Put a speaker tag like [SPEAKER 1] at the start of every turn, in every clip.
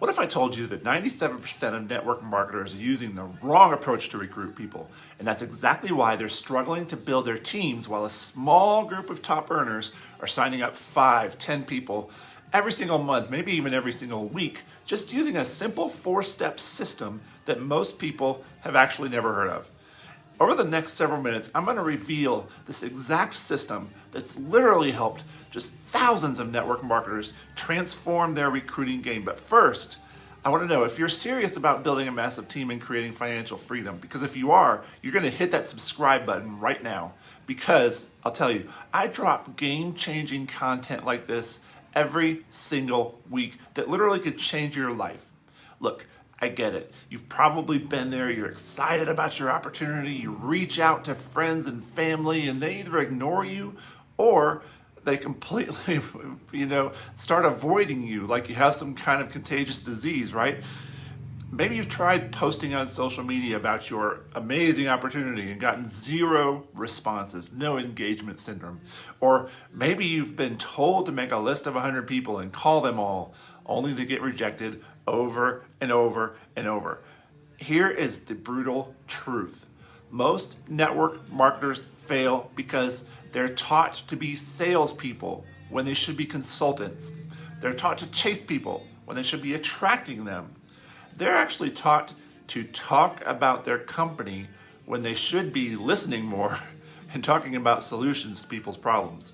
[SPEAKER 1] What if I told you that 97% of network marketers are using the wrong approach to recruit people? And that's exactly why they're struggling to build their teams while a small group of top earners are signing up 5, 10 people every single month, maybe even every single week, just using a simple 4-step system that most people have actually never heard of. Over the next several minutes, I'm going to reveal this exact system that's literally helped just thousands of network marketers transform their recruiting game. But first, I want to know if you're serious about building a massive team and creating financial freedom. Because if you are, you're going to hit that subscribe button right now. Because I'll tell you, I drop game-changing content like this every single week that literally could change your life. Look, I get it. You've probably been there. You're excited about your opportunity. You reach out to friends and family and they either ignore you or they completely, start avoiding you like you have some kind of contagious disease, right? Maybe you've tried posting on social media about your amazing opportunity and gotten 0 responses, no engagement syndrome. Or maybe you've been told to make a list of 100 people and call them all, only to get rejected over and over and over. Here is the brutal truth. Most network marketers fail because they're taught to be salespeople when they should be consultants. They're taught to chase people when they should be attracting them. They're actually taught to talk about their company when they should be listening more and talking about solutions to people's problems.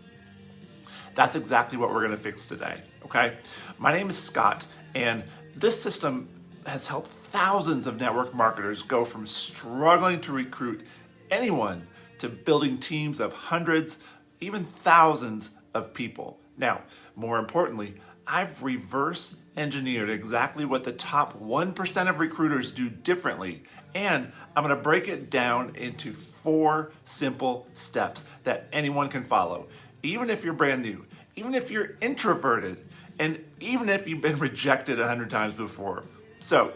[SPEAKER 1] That's exactly what we're going to fix today, okay? My name is Scott, and this system has helped thousands of network marketers go from struggling to recruit anyone to building teams of hundreds, even thousands of people. Now, more importantly, I've reverse engineered exactly what the top 1% of recruiters do differently, and I'm going to break it down into 4 simple steps that anyone can follow, even if you're brand new, even if you're introverted, and even if you've been rejected 100 times before. So,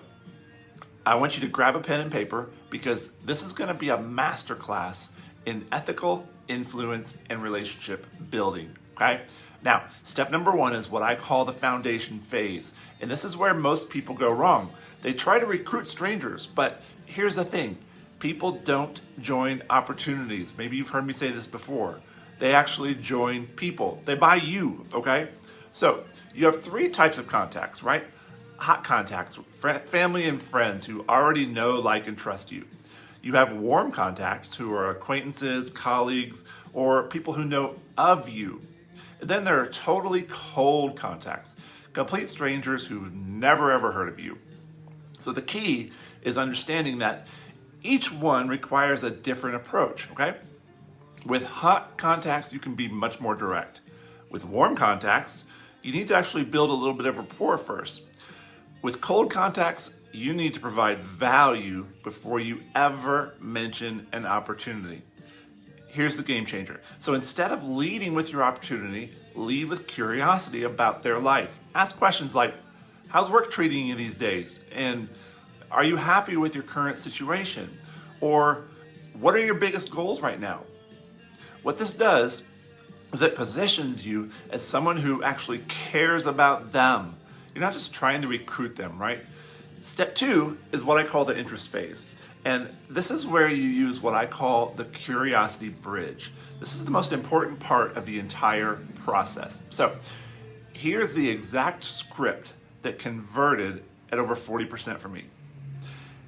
[SPEAKER 1] I want you to grab a pen and paper because this is going to be a masterclass in ethical influence and relationship building, okay? Now, step number 1 is what I call the foundation phase. And this is where most people go wrong. They try to recruit strangers, but here's the thing. People don't join opportunities. Maybe you've heard me say this before. They actually join people. They buy you, okay? So, you have 3 types of contacts, right? Hot contacts, family and friends who already know, like, and trust you. You have warm contacts who are acquaintances, colleagues, or people who know of you. And then there are totally cold contacts, complete strangers who've never ever heard of you. So the key is understanding that each one requires a different approach, okay? With hot contacts, you can be much more direct. With warm contacts, you need to actually build a little bit of rapport first. With cold contacts, you need to provide value before you ever mention an opportunity. Here's the game changer. So instead of leading with your opportunity, lead with curiosity about their life. Ask questions like, how's work treating you these days? And are you happy with your current situation? Or what are your biggest goals right now? What this does is it positions you as someone who actually cares about them. You're not just trying to recruit them, right? Step 2 is what I call the interest phase. And this is where you use what I call the curiosity bridge. This is the most important part of the entire process. So here's the exact script that converted at over 40% for me.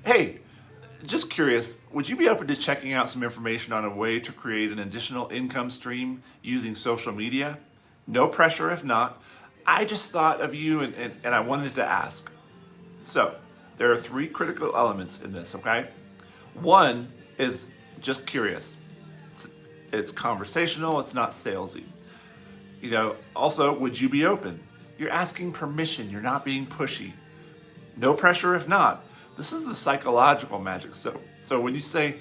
[SPEAKER 1] Hey, just curious, would you be open to checking out some information on a way to create an additional income stream using social media? No pressure if not. I just thought of you and I wanted to ask. So, there are 3 critical elements in this, okay? 1 is just curious. It's conversational, it's not salesy. Also, would you be open? You're asking permission, you're not being pushy. No pressure if not. This is the psychological magic. So when you say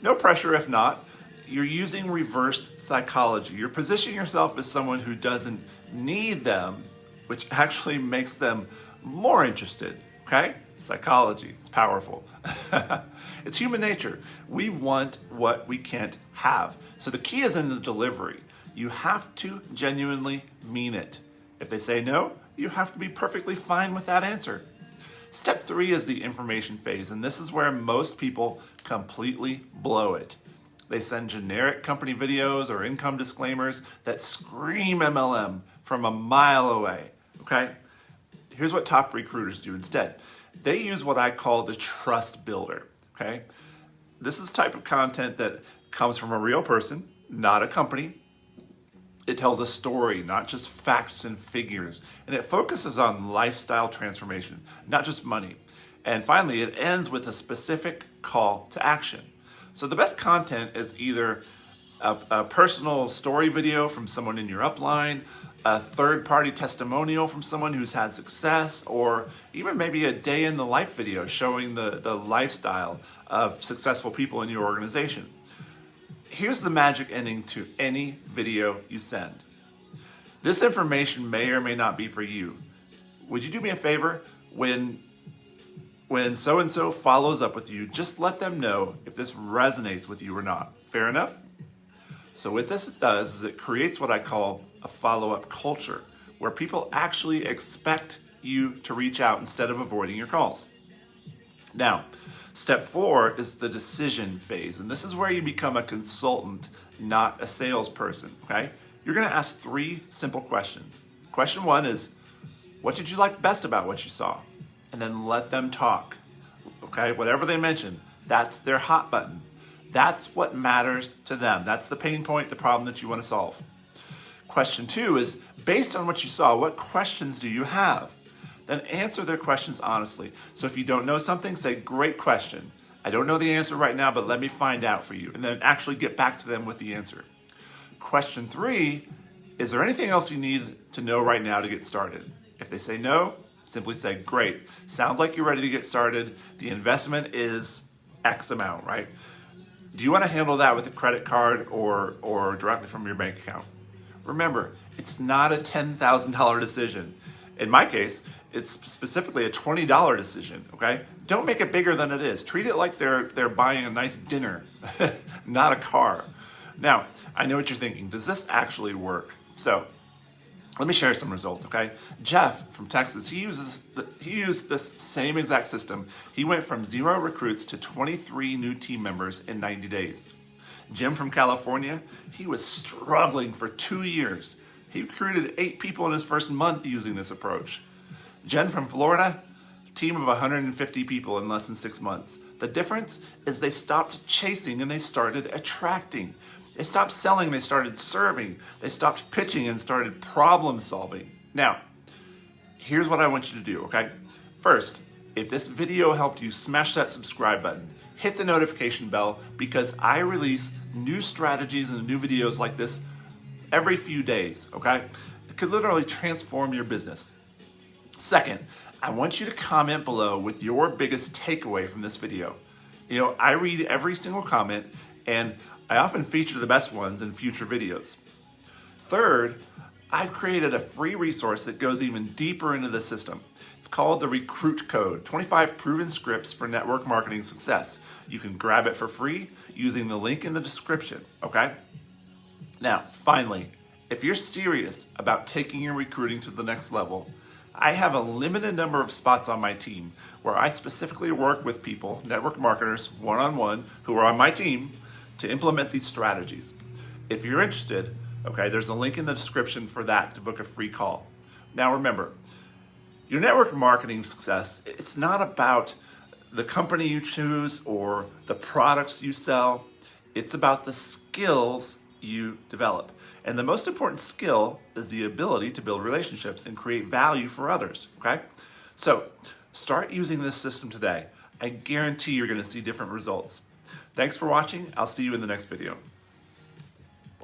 [SPEAKER 1] no pressure if not, you're using reverse psychology. You're positioning yourself as someone who doesn't need them, which actually makes them more interested, okay? Psychology, it's powerful. It's human nature. We want what we can't have. So the key is in the delivery. You have to genuinely mean it. If they say no, you have to be perfectly fine with that answer. Step 3 is the information phase, and this is where most people completely blow it. They send generic company videos or income disclaimers that scream MLM from a mile away, okay? Here's what top recruiters do instead. They use what I call the trust builder, okay? This is the type of content that comes from a real person, not a company. It tells a story, not just facts and figures. And it focuses on lifestyle transformation, not just money. And finally, it ends with a specific call to action. So the best content is either a personal story video from someone in your upline, a third-party testimonial from someone who's had success, or even maybe a day in the life video showing the lifestyle of successful people in your organization. Here's the magic ending to any video you send. This information may or may not be for you. Would you do me a favor? When so-and-so follows up with you, just let them know if this resonates with you or not. Fair enough? So what this does is it creates what I call a follow-up culture, where people actually expect you to reach out instead of avoiding your calls. Now, step 4 is the decision phase, and this is where you become a consultant, not a salesperson, okay? You're gonna ask 3 simple questions. Question 1 is, what did you like best about what you saw? And then let them talk, okay? Whatever they mention, that's their hot button. That's what matters to them. That's the pain point, the problem that you wanna solve. Question 2 is, based on what you saw, what questions do you have? Then answer their questions honestly. So if you don't know something, say, great question. I don't know the answer right now, but let me find out for you. And then actually get back to them with the answer. Question 3, is there anything else you need to know right now to get started? If they say no, simply say, great. Sounds like you're ready to get started. The investment is X amount, right? Do you want to handle that with a credit card or directly from your bank account? Remember, it's not a $10,000 decision. In my case, it's specifically a $20 decision, okay? Don't make it bigger than it is. Treat it like they're buying a nice dinner, not a car. Now, I know what you're thinking. Does this actually work? So, let me share some results, okay? Jeff from Texas, he used this same exact system. He went from 0 recruits to 23 new team members in 90 days. Jim from California, he was struggling for 2 years. He recruited 8 people in his first month using this approach. Jen from Florida, team of 150 people in less than 6 months. The difference is they stopped chasing and they started attracting. They stopped selling, they started serving. They stopped pitching and started problem solving. Now, here's what I want you to do, okay? First, if this video helped you, smash that subscribe button. Hit the notification bell because I release new strategies and new videos like this every few days, okay? It could literally transform your business. Second, I want you to comment below with your biggest takeaway from this video. You know, I read every single comment and I often feature the best ones in future videos. Third, I've created a free resource that goes even deeper into the system. It's called the Recruit Code, 25 proven scripts for network marketing success. You can grab it for free using the link in the description, okay? Now, finally, if you're serious about taking your recruiting to the next level, I have a limited number of spots on my team where I specifically work with people, network marketers, one-on-one, who are on my team to implement these strategies. If you're interested, okay, there's a link in the description for that to book a free call. Now remember, your network marketing success, it's not about the company you choose or the products you sell. It's about the skills you develop. And the most important skill is the ability to build relationships and create value for others, okay? So start using this system today. I guarantee you're gonna see different results. Thanks for watching. I'll see you in the next video.